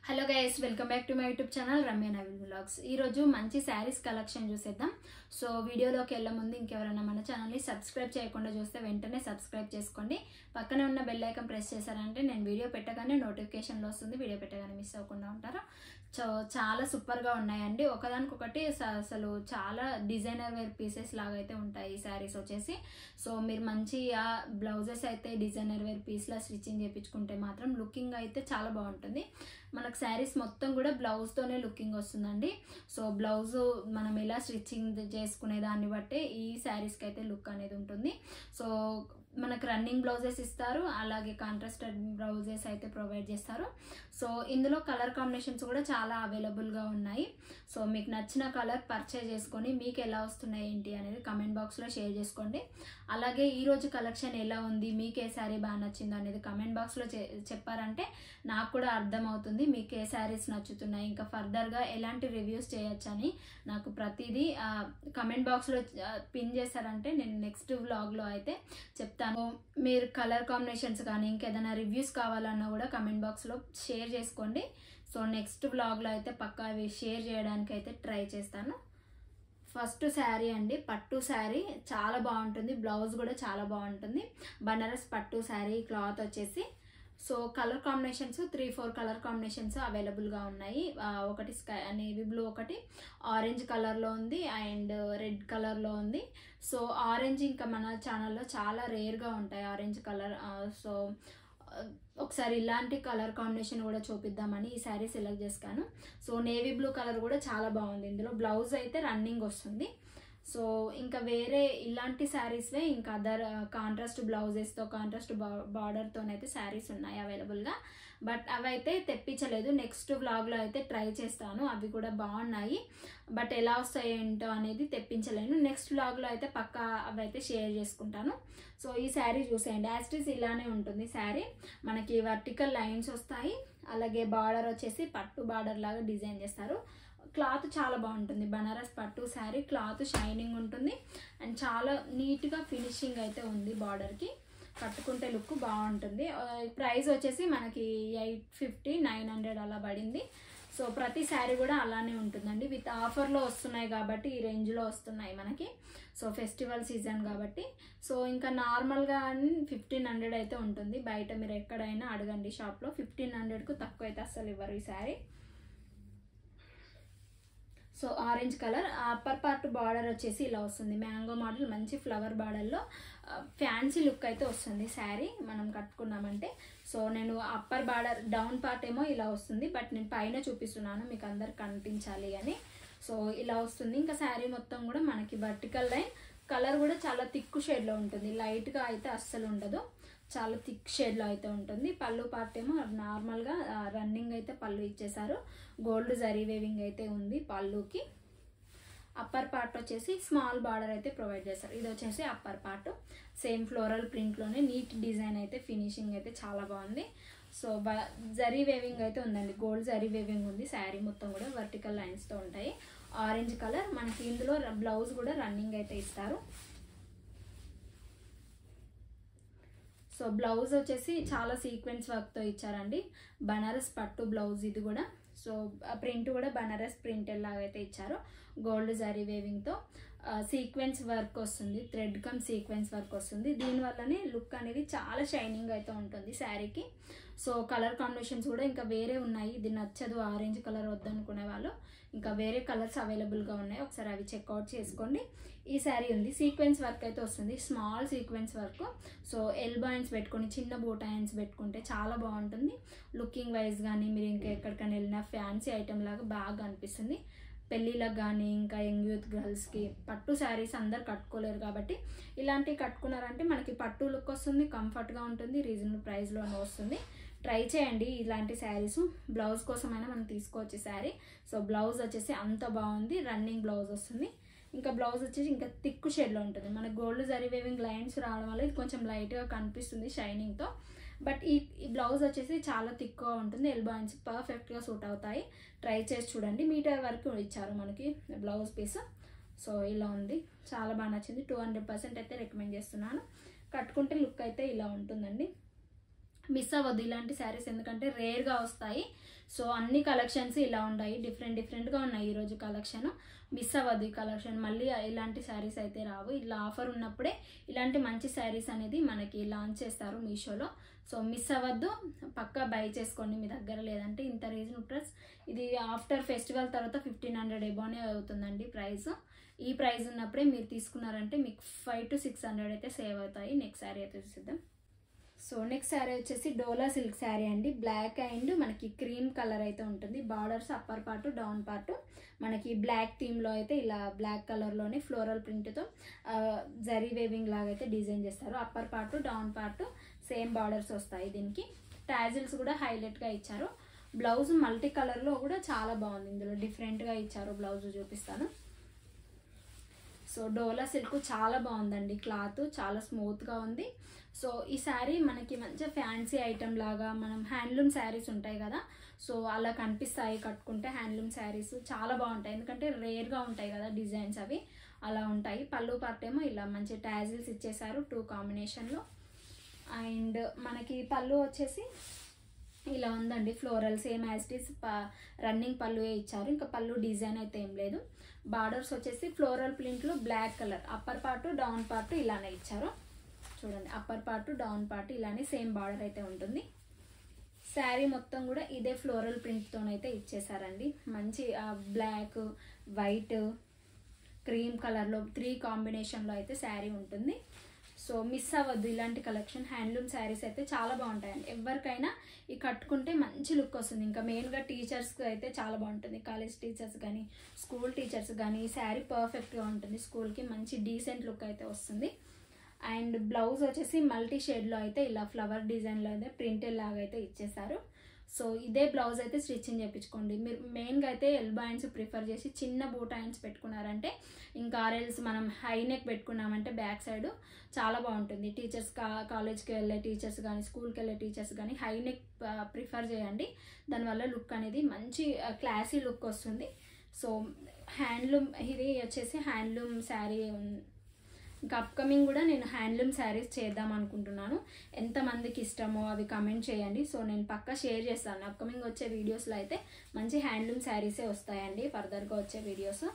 Hello guys, welcome back to my YouTube channel Ramya Naveen vlogs. ఈరోజు మంచి saris collection చూసేద్దాం. So వీడియోలోకి వెళ్ళే ముందు ఇంకెవరైనా మన ఛానల్ని సబ్స్క్రైబ్ చేయకుండా చూస్తే వెంటనే సబ్స్క్రైబ్ చేసుకోండి. పక్కనే ఉన్న బెల్ ఐకాన్ ప్రెస్ చేశారంటే నేను వీడియో పెట్టగానే నోటిఫికేషన్లో వస్తుంది. వీడియో పెట్టగానే మిస్ అవ్వకుండా ఉంటారు. సో చాలా సూపర్గా ఉన్నాయండి. ఒకదానికొకటి అసలు చాలా డిజైనర్ వేర్ పీసెస్ లాగా అయితే ఉంటాయి ఈ శారీస్ వచ్చేసి. సో మీరు మంచిగా బ్లౌజెస్ అయితే డిజైనర్ వేర్ పీస్లా స్టిచ్చింగ్ చేయించుకుంటే మాత్రం లుకింగ్ అయితే చాలా బాగుంటుంది. మనకు శారీస్ మొత్తం కూడా బ్లౌజ్తోనే లుకింగ్ వస్తుందండి. సో బ్లౌజ్ మనం ఎలా స్టిచ్చింగ్ చేసుకునే దాన్ని బట్టే ఈ శారీస్కి అయితే లుక్ అనేది ఉంటుంది. సో మనకు రన్నింగ్ బ్లౌజెస్ ఇస్తారు, అలాగే కాంట్రాస్టెడ్ బ్లౌజెస్ అయితే ప్రొవైడ్ చేస్తారు. సో ఇందులో కలర్ కాంబినేషన్స్ కూడా చాలా అవైలబుల్గా ఉన్నాయి. సో మీకు నచ్చిన కలర్ పర్చేజ్ చేసుకొని మీకు ఎలా వస్తున్నాయి ఏంటి అనేది కమెంట్ బాక్స్లో షేర్ చేసుకోండి. అలాగే ఈరోజు కలెక్షన్ ఎలా ఉంది, మీకు ఏ శారీ బాగా నచ్చిందో అనేది కమెంట్ బాక్స్లో చెప్పారంటే నాకు కూడా అర్థమవుతుంది మీకు ఏ శారీస్ నచ్చుతున్నాయి, ఇంకా ఫర్దర్గా ఎలాంటి రివ్యూస్ చేయొచ్చని. నాకు ప్రతిదీ కమెంట్ బాక్స్లో పిన్ చేశారంటే నేను నెక్స్ట్ వ్లాగ్లో అయితే చెప్తాను. మీరు కలర్ కాంబినేషన్స్ కానీ ఇంకేదైనా రివ్యూస్ కావాలన్నా కూడా కమెంట్ బాక్స్లో షేర్ చేసుకోండి. సో నెక్స్ట్ వ్లాగ్లో అయితే పక్కా అవి షేర్ చేయడానికి అయితే ట్రై చేస్తాను. ఫస్ట్ శారీ అండి, పట్టు శారీ చాలా బాగుంటుంది. బ్లౌజ్ కూడా చాలా బాగుంటుంది. బనారస్ పట్టు శారీ క్లాత్ వచ్చేసి. So colour combinations 3-4 colour combinations అవైలబుల్గా ఉన్నాయి. ఒకటి స్కై నేవీ బ్లూ, ఒకటి ఆరెంజ్ కలర్లో ఉంది అండ్ రెడ్ కలర్లో ఉంది. సో ఆరెంజ్ ఇంకా మన ఛానల్లో చాలా రేర్గా ఉంటాయి ఆరెంజ్ కలర్. సో ఒకసారి ఇలాంటి కలర్ కాంబినేషన్ కూడా చూపిద్దామని ఈ శారీ సెలెక్ట్ చేశాను. సో నేవీ బ్లూ కలర్ కూడా చాలా బాగుంది. ఇందులో బ్లౌజ్ అయితే రన్నింగ్ వస్తుంది. సో ఇంకా వేరే ఇలాంటి శారీస్వే ఇంకా అదర్ కాంట్రాస్ట్ బ్లౌజెస్తో కాంట్రాస్ట్ బార్డర్తోనైతే శారీస్ ఉన్నాయి అవైలబుల్గా. బట్ అవి అయితే తెప్పించలేదు. నెక్స్ట్ వ్లాగ్లో అయితే ట్రై చేస్తాను. అవి కూడా బాగున్నాయి, బట్ ఎలా వస్తాయి ఏంటో అనేది తెప్పించలేను. నెక్స్ట్ వ్లాగ్లో అయితే పక్కా అవి అయితే షేర్ చేసుకుంటాను. సో ఈ శారీ చూసేయండి, యాస్టిస్ ఇలానే ఉంటుంది శారీ. మనకి వర్టికల్ లైన్స్ వస్తాయి, అలాగే బార్డర్ వచ్చేసి పట్టు బార్డర్ లాగా డిజైన్ చేస్తారు. క్లాత్ చాలా బాగుంటుంది. బనారస్ పట్టు శారీ, క్లాత్ షైనింగ్ ఉంటుంది అండ్ చాలా నీట్గా ఫినిషింగ్ అయితే ఉంది. బార్డర్కి కట్టుకుంటే లుక్ బాగుంటుంది. ప్రైస్ వచ్చేసి మనకి 850-900 అలా పడింది. సో ప్రతి శారీ కూడా అలానే ఉంటుందండి. విత్ ఆఫర్లో వస్తున్నాయి కాబట్టి ఈ రేంజ్లో వస్తున్నాయి మనకి. సో ఫెస్టివల్ సీజన్ కాబట్టి. సో ఇంకా నార్మల్గా 1500 అయితే ఉంటుంది. బయట మీరు ఎక్కడైనా అడగండి షాప్లో, 1500కు తక్కువ అయితే అస్సలు ఇవ్వరు ఈ sari. So orange colour upper part border వచ్చేసి ఇలా వస్తుంది. మ్యాంగో మోడల్ మంచి ఫ్లవర్ బార్డర్లో ఫ్యాన్సీ లుక్ అయితే వస్తుంది శారీ మనం కట్టుకున్నామంటే. సో నేను అప్పర్ బార్డర్ డౌన్ పార్ట్ ఏమో ఇలా వస్తుంది, బట్ నేను పైన చూపిస్తున్నాను మీకు అందరికి కనిపించాలి అని. సో ఇలా వస్తుంది. ఇంకా శారీ మొత్తం కూడా మనకి వర్టికల్ లైన్, కలర్ కూడా చాలా థిక్ షేడ్లో ఉంటుంది. లైట్గా అయితే అస్సలు ఉండదు, చాలా థిక్ షేడ్లో అయితే ఉంటుంది. పళ్ళు పార్ట్ ఏమో నార్మల్గా రన్నింగ్ అయితే పళ్ళు ఇచ్చేసారు. గోల్డ్ జరీ వేవింగ్ అయితే ఉంది పళ్ళుకి. అప్పర్ పార్ట్ వచ్చేసి స్మాల్ బార్డర్ అయితే ప్రొవైడ్ చేస్తారు. ఇది వచ్చేసి అప్పర్ పార్ట్, సేమ్ ఫ్లోరల్ ప్రింట్లోనే నీట్ డిజైన్ అయితే ఫినిషింగ్ అయితే చాలా బాగుంది. సో జరీ వేవింగ్ అయితే ఉందండి, గోల్డ్ జరీ వేవింగ్ ఉంది. శారీ మొత్తం కూడా వర్టికల్ లైన్స్తో ఉంటాయి. ఆరెంజ్ కలర్ మనకి ఇందులో బ్లౌజ్ కూడా రన్నింగ్ అయితే ఇస్తారు. సో బ్లౌజ్ వచ్చేసి చాలా సీక్వెన్స్ వర్క్తో ఇచ్చారండి. బనారస్ పట్టు బ్లౌజ్ ఇది కూడా. సో ప్రింట్ కూడా బనారస్ ప్రింట్ లాగైతే ఇచ్చారు. గోల్డ్ జరీ వేవింగ్తో సీక్వెన్స్ వర్క్ వస్తుంది, థ్రెడ్ కమ్ సీక్వెన్స్ వర్క్ వస్తుంది. దీనివల్లనే లుక్ అనేది చాలా షైనింగ్ అయితే ఉంటుంది శారీకి. సో కలర్ కాంబినేషన్స్ కూడా ఇంకా వేరే ఉన్నాయి. ఇది నచ్చదు, ఆరెంజ్ కలర్ వద్దనుకునే వాళ్ళు ఇంకా వేరే కలర్స్ అవైలబుల్గా ఉన్నాయి, ఒకసారి అవి చెక్అవుట్ చేసుకోండి. ఈ శారీ ఉంది, సీక్వెన్స్ వర్క్ అయితే వస్తుంది, small sequence work. So elbow hands పెట్టుకొని చిన్న బూటా హ్యాండ్స్ పెట్టుకుంటే చాలా బాగుంటుంది. లుకింగ్ వైజ్ కానీ మీరు ఇంకా ఎక్కడికైనా వెళ్ళినా ఫ్యాన్సీ ఐటెం లాగా బాగా అనిపిస్తుంది. పెళ్ళిళ్ళకి కానీ ఇంకా యంగ్ యూత్ గర్ల్స్కి పట్టు శారీస్ అందరు కట్టుకోలేరు కాబట్టి ఇలాంటివి కట్టుకున్నారంటే మనకి పట్టు లుక్ వస్తుంది, కంఫర్ట్గా ఉంటుంది, రీజనబుల్ ప్రైస్లోనే వస్తుంది. ట్రై చేయండి ఇలాంటి శారీస్. బ్లౌజ్ కోసమైనా మనం తీసుకోవచ్చు శారీ. సో బ్లౌజ్ వచ్చేసి అంత బాగుంది, రన్నింగ్ బ్లౌజ్ వస్తుంది. ఇంకా బ్లౌజ్ వచ్చేసి ఇంకా థిక్ షేడ్లో ఉంటుంది. మన గోల్డ్ జరీ వేవింగ్ లైన్స్ రావడం వల్ల ఇది కొంచెం లైట్గా కనిపిస్తుంది షైనింగ్తో. బట్ ఈ బ్లౌజ్ వచ్చేసి చాలా థిక్గా ఉంటుంది. ఎల్బో హ్యాండ్స్ పర్ఫెక్ట్గా సూట్ అవుతాయి. ట్రై చేసి చూడండి. మీటర్ వరకు ఇచ్చారు మనకి బ్లౌజ్ పీస్. సో ఇలా ఉంది, చాలా బాగా నచ్చింది. 200% అయితే రికమెండ్ చేస్తున్నాను. కట్టుకుంటే లుక్ అయితే ఇలా ఉంటుందండి. మిస్ అవ్వద్దు ఇలాంటి శారీస్, ఎందుకంటే రేర్గా వస్తాయి. సో అన్ని కలెక్షన్స్ ఇలా ఉన్నాయి, డిఫరెంట్గా ఉన్నాయి ఈరోజు కలెక్షన్. మిస్ అవ్వద్దు ఈ కలెక్షన్, మళ్ళీ ఇలాంటి శారీస్ అయితే రావు. ఇలా ఆఫర్ ఉన్నప్పుడే ఇలాంటి మంచి శారీస్ అనేది మనకి లాంచ్ చేస్తారు మీషోలో. సో మిస్ అవ్వద్దు, పక్కా బై చేసుకోండి మీ దగ్గర లేదంటే. ఇంత రీజనబుల్ ప్రైస్, ఇది ఆఫ్టర్ ఫెస్టివల్ తర్వాత 1500 ఎబోనే అవుతుందండి ప్రైస్. ఈ ప్రైస్ ఉన్నప్పుడే మీరు తీసుకున్నారంటే మీకు 500 to 600 అయితే సేవ్ అవుతాయి. నెక్స్ట్ శారీ అయితే చూద్దాం. సో నెక్స్ట్ శారీ వచ్చేసి డోలా సిల్క్ శారీ అండి. బ్లాక్ అండ్ మనకి క్రీమ్ కలర్ అయితే ఉంటుంది. Borders upper part down part మనకి బ్లాక్ థీమ్లో అయితే ఇలా బ్లాక్ కలర్లోనే ఫ్లోరల్ ప్రింట్తో జరీ వేవింగ్ లాగా అయితే డిజైన్ చేస్తారు. Upper part down part same borders వస్తాయి. దీనికి టాజిల్స్ కూడా హైలైట్గా ఇచ్చారు. బ్లౌజ్ మల్టీ కలర్లో కూడా చాలా బాగుంది, ఇందులో డిఫరెంట్గా ఇచ్చారు. బ్లౌజ్ చూపిస్తాను. సో డోలా సిల్క్ చాలా బాగుందండి, క్లాత్ చాలా స్మూత్గా ఉంది. సో ఈ శారీ మనకి మంచిగా ఫ్యాన్సీ ఐటమ్ లాగా, మనం హ్యాండ్లూమ్ శారీస్ ఉంటాయి కదా, సో అలా కనిపిస్తాయి కట్టుకుంటే. హ్యాండ్లూమ్ శారీస్ చాలా బాగుంటాయి, ఎందుకంటే రేర్గా ఉంటాయి కదా డిజైన్స్, అవి అలా ఉంటాయి. పళ్ళు పార్ట్ ఏమో ఇలా మంచి టాజిల్స్ ఇచ్చేసారు 2 కాంబినేషన్లో. అండ్ మనకి పళ్ళు వచ్చేసి ఇలా ఉందండి, floral same as it is running పళ్ళు ఇచ్చారు. ఇంకా పళ్ళు డిజైన్ అయితే ఏం లేదు. బార్డర్స్ వచ్చేసి ఫ్లోరల్ ప్రింట్లో black colour, upper part down part ఇలానే ఇచ్చారు. చూడండి, అప్పర్ పార్ట్ డౌన్ పార్ట్ ఇలానే సేమ్ బార్డర్ అయితే ఉంటుంది. శారీ మొత్తం కూడా ఇదే ఫ్లోరల్ ప్రింట్తోనైతే ఇచ్చేసారండి. మంచి బ్లాక్, వైట్, క్రీమ్ కలర్లో 3 కాంబినేషన్లో అయితే శారీ ఉంటుంది. సో మిస్ అవ్వద్దు ఇలాంటి కలెక్షన్. హ్యాండ్లూమ్ శారీస్ అయితే చాలా బాగుంటాయండి, ఎవరికైనా ఈ కట్టుకుంటే మంచి లుక్ వస్తుంది. ఇంకా మెయిన్గా టీచర్స్కి అయితే చాలా బాగుంటుంది, కాలేజ్ టీచర్స్ కానీ స్కూల్ టీచర్స్ కానీ ఈ శారీ పర్ఫెక్ట్గా ఉంటుంది. స్కూల్కి మంచి డీసెంట్ లుక్ అయితే వస్తుంది. అండ్ బ్లౌజ్ వచ్చేసి మల్టీ షేడ్లో అయితే ఇలా ఫ్లవర్ డిజైన్లో అయితే ప్రింటెడ్ లాగా అయితే ఇచ్చేసారు. సో ఇదే బ్లౌజ్ అయితే స్టిచ్చింగ్ చేయించుకోండి. మీరు మెయిన్గా అయితే ఎల్బో హ్యాండ్స్ ప్రిఫర్ చేసి చిన్న బూట్ హ్యాండ్స్ పెట్టుకున్నారంటే, ఇంకా ఆర్ఎల్స్ మనం హై నెక్ పెట్టుకున్నామంటే బ్యాక్ సైడ్ చాలా బాగుంటుంది. టీచర్స్ కాలేజ్కి వెళ్ళే టీచర్స్ కానీ స్కూల్కి వెళ్ళే టీచర్స్ కానీ హై నెక్ ప్రిఫర్ చేయండి. దానివల్ల లుక్ అనేది మంచి క్లాసీ లుక్ వస్తుంది. సో హ్యాండ్లూమ్, ఇది వచ్చేసి హ్యాండ్లూమ్ శారీ. ఇంకా అప్కమింగ్ కూడా నేను హ్యాండ్లూమ్ శారీస్ చేద్దాం అనుకుంటున్నాను. ఎంతమందికి ఇష్టమో అవి కమెంట్ చేయండి. సో నేను పక్కా షేర్ చేస్తాను. అప్కమింగ్ వచ్చే వీడియోస్లో అయితే మంచి హ్యాండ్లూమ్ శారీసే వస్తాయండి ఫర్దర్గా వచ్చే వీడియోస్.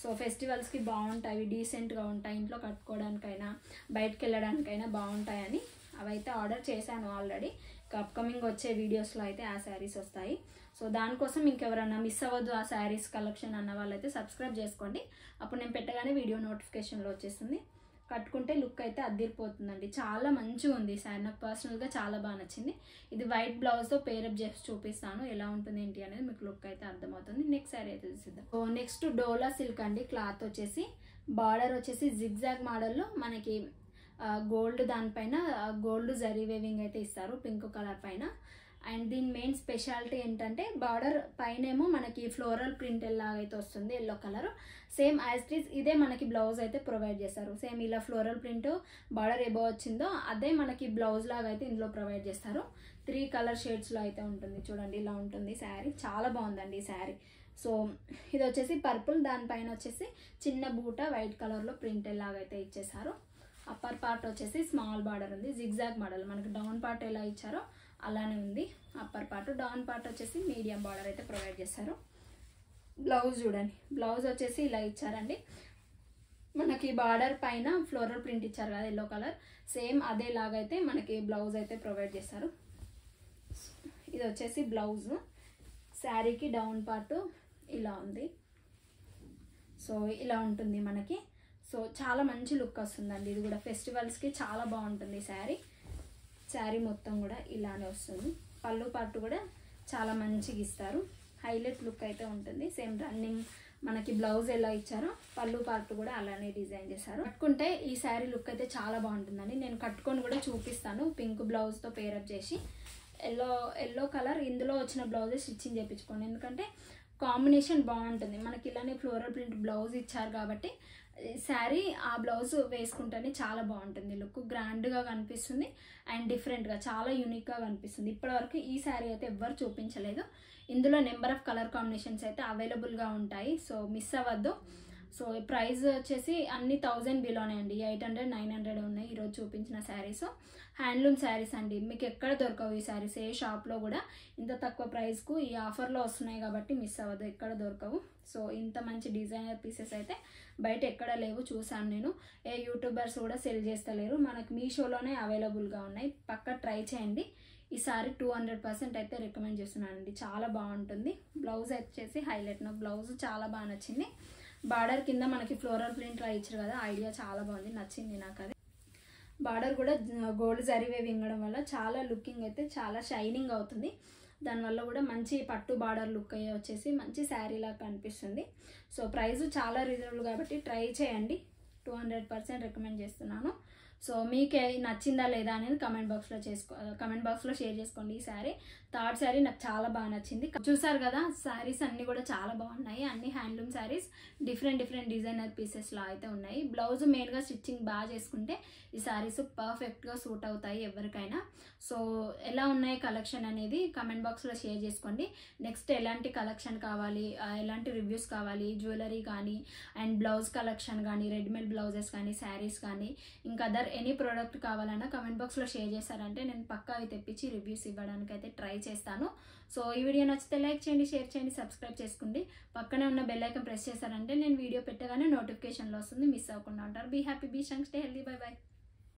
సో ఫెస్టివల్స్కి బాగుంటాయి, డీసెంట్గా ఉంటాయి, ఇంట్లో కట్టుకోవడానికైనా బయటకు వెళ్ళడానికైనా బాగుంటాయని అవైతే ఆర్డర్ చేశాను ఆల్రెడీ. ఇంకా అప్కమింగ్ వచ్చే వీడియోస్లో అయితే ఆ శారీస్ వస్తాయి. సో దానికోసం ఇంకెవరన్నా మిస్ అవ్వద్దు ఆ శారీస్ కలెక్షన్ అన్న వాళ్ళైతే సబ్స్క్రైబ్ చేసుకోండి. అప్పుడు నేను పెట్టగానే వీడియో నోటిఫికేషన్లో వచ్చేస్తుంది. కట్టుకుంటే లుక్ అయితే అద్దిరిపోతుందండి, చాలా మంచిగా ఉంది శారీ. నాకు పర్సనల్గా చాలా బాగా నచ్చింది. ఇది వైట్ బ్లౌజ్తో పేరప్ చేసి చూపిస్తాను ఎలా ఉంటుంది ఏంటి అనేది, మీకు లుక్ అయితే అర్థమవుతుంది. నెక్స్ట్ శారీ అయితే చూసిద్దాం. సో నెక్స్ట్ డోలా సిల్క్ అండి. క్లాత్ వచ్చేసి బార్డర్ వచ్చేసి జిగ్జాగ్ మోడల్లో మనకి గోల్డ్, దానిపైన గోల్డ్ జరీ వేవింగ్ అయితే ఇస్తారు పింక్ కలర్ పైన. అండ్ దీని మెయిన్ స్పెషాలిటీ ఏంటంటే బార్డర్ పైనేమో మనకి ఫ్లోరల్ ప్రింట్ లాగా అయితే వస్తుంది, yellow colour. Same as it is ఇదే మనకి బ్లౌజ్ అయితే ప్రొవైడ్ చేస్తారు. సేమ్ ఇలా ఫ్లోరల్ ప్రింట్ బార్డర్ ఎబో వచ్చిందో అదే మనకి బ్లౌజ్ లాగా అయితే ఇందులో ప్రొవైడ్ చేస్తారు. 3 కలర్ షేడ్స్లో అయితే ఉంటుంది. చూడండి ఇలా ఉంటుంది శారీ, చాలా బాగుందండి ఈ శారీ. సో ఇది వచ్చేసి పర్పుల్, దానిపైన వచ్చేసి చిన్న బూట వైట్ కలర్లో ప్రింట్ లాగా అయితే ఇచ్చేసారు. అప్పర్ పార్ట్ వచ్చేసి స్మాల్ బార్డర్ ఉంది, జిగ్జాగ్ మోడల్. మనకి డౌన్ పార్ట్ ఎలా ఇచ్చారో అలానే ఉంది. అప్పర్ పార్ట్, డౌన్ పార్ట్ వచ్చేసి మీడియం బార్డర్ అయితే ప్రొవైడ్ చేస్తారు. బ్లౌజ్ చూడండి, బ్లౌజ్ వచ్చేసి ఇలా ఇచ్చారండి. మనకి బార్డర్ పైన ఫ్లోరల్ ప్రింట్ ఇచ్చారు కదా ఎల్లో కలర్, సేమ్ అదేలాగైతే మనకి బ్లౌజ్ అయితే ప్రొవైడ్ చేస్తారు. ఇది వచ్చేసి బ్లౌజ్. శారీకి డౌన్ పార్ట్ ఇలా ఉంది. సో ఇలా ఉంటుంది మనకి. సో చాలా మంచి లుక్ వస్తుందండి. ఇది కూడా ఫెస్టివల్స్కి చాలా బాగుంటుంది శారీ. శారీ మొత్తం కూడా ఇలానే వస్తుంది. పళ్ళు పార్ట్ కూడా చాలా మంచిగా ఇస్తారు, హైలైట్ లుక్ అయితే ఉంటుంది. సేమ్ రన్నింగ్ మనకి బ్లౌజ్ ఎలా ఇచ్చారో పళ్ళు పార్ట్ కూడా అలానే డిజైన్ చేశారు. కట్టుకుంటే ఈ శారీ లుక్ అయితే చాలా బాగుంటుందండి. నేను కట్టుకొని కూడా చూపిస్తాను పింక్ బ్లౌజ్తో పేరప్ చేసి. ఎల్లో కలర్ ఇందులో వచ్చిన బ్లౌజే స్టిచ్చింగ్ చేయించుకోండి, ఎందుకంటే కాంబినేషన్ బాగుంటుంది. మనకి ఇలానే ఫ్లోరల్ ప్రింట్ బ్లౌజ్ ఇచ్చారు కాబట్టి శారీ ఆ బ్లౌజ్ వేసుకుంటేనే చాలా బాగుంటుంది, లుక్ గ్రాండ్గా కనిపిస్తుంది అండ్ డిఫరెంట్గా చాలా యూనిక్గా కనిపిస్తుంది. ఇప్పటివరకు ఈ శారీ అయితే ఎవ్వరు చూపించలేదు. ఇందులో నెంబర్ ఆఫ్ కలర్ కాంబినేషన్స్ అయితే అవైలబుల్గా ఉంటాయి. సో మిస్ అవ్వద్దు. సో ప్రైస్ వచ్చేసి అన్ని 1000 బిలోనే అండి, 800 900 ఉన్నాయి ఈరోజు చూపించిన శారీస్. హ్యాండ్లూమ్ శారీస్ అండి, మీకు ఎక్కడ దొరకవు ఈ శారీస్, ఏ షాప్లో కూడా ఇంత తక్కువ ప్రైస్కు ఈ ఆఫర్లో వస్తున్నాయి కాబట్టి మిస్ అవ్వదు, ఎక్కడ దొరకవు. సో ఇంత మంచి డిజైనర్ పీసెస్ అయితే బయట ఎక్కడ లేవు, చూసాను నేను. ఏ యూట్యూబర్స్ కూడా సెల్ చేస్తలేరు, మనకు మీషోలోనే అవైలబుల్గా ఉన్నాయి. పక్కా ట్రై చేయండి. ఈ సారీ 200% అయితే రికమెండ్ చేస్తున్నానండి, చాలా బాగుంటుంది. బ్లౌజ్ వచ్చేసి హైలైట్, నాకు బ్లౌజ్ చాలా బాగా నచ్చింది. బార్డర్ కింద మనకి ఫ్లోరల్ ప్రింట్ ఇచ్చారు కదా, ఐడియా చాలా బాగుంది, నచ్చింది నాకు అది. బార్డర్ కూడా గోల్డ్ జరీవే వింగడం వల్ల చాలా లుకింగ్ అయితే చాలా షైనింగ్ అవుతుంది. దానివల్ల కూడా మంచి పట్టు బార్డర్ లుక్ అయ్యే వచ్చేసి మంచి శారీ లాగా కనిపిస్తుంది. సో ప్రైస్ చాలా రీజనబుల్ కాబట్టి ట్రై చేయండి, 200% రికమెండ్ చేస్తున్నాను. సో మీకు నచ్చిందా లేదా అనేది కమెంట్ బాక్స్లో షేర్ చేసుకోండి. ఈ శారీ థర్డ్ శారీ నాకు చాలా బాగా నచ్చింది. చూసారు కదా, శారీస్ అన్నీ కూడా చాలా బాగున్నాయి, అన్ని హ్యాండ్లూమ్ శారీస్, డిఫరెంట్ డిజైనర్ పీసెస్లో అయితే ఉన్నాయి. బ్లౌజ్ మెయిన్గా స్టిచ్చింగ్ బాగా చేసుకుంటే ఈ శారీస్ పర్ఫెక్ట్గా సూట్ అవుతాయి ఎవరికైనా. సో ఎలా ఉన్నాయి కలెక్షన్ అనేది కమెంట్ బాక్స్లో షేర్ చేసుకోండి. నెక్స్ట్ ఎలాంటి కలెక్షన్ కావాలి, ఎలాంటి రివ్యూస్ కావాలి, జ్యువెలరీ కానీ అండ్ బ్లౌజ్ కలెక్షన్ కానీ, రెడీమేడ్ బ్లౌజెస్ కానీ, శారీస్ కానీ, ఇంకా అదర్ ఎనీ ప్రోడక్ట్ కావాలన్నా కమెంట్ బాక్స్లో షేర్ చేశారంటే నేను పక్కా అవి తెప్పించి రివ్యూస్ ఇవ్వడానికి అయితే ట్రై చేస్తాను. సో ఈ వీడియో నచ్చితే లైక్ చేయండి, షేర్ చేయండి, సబ్స్క్రైబ్ చేసుకోండి. పక్కనే ఉన్న బెల్ ఐకాన్ ప్రెస్ చేశారంటే నేను వీడియో పెట్టగానే నోటిఫికేషన్లో వస్తుంది, మిస్ అవ్వకుండా ఉంటారు. Be happy, be strong, stay healthy, bye by.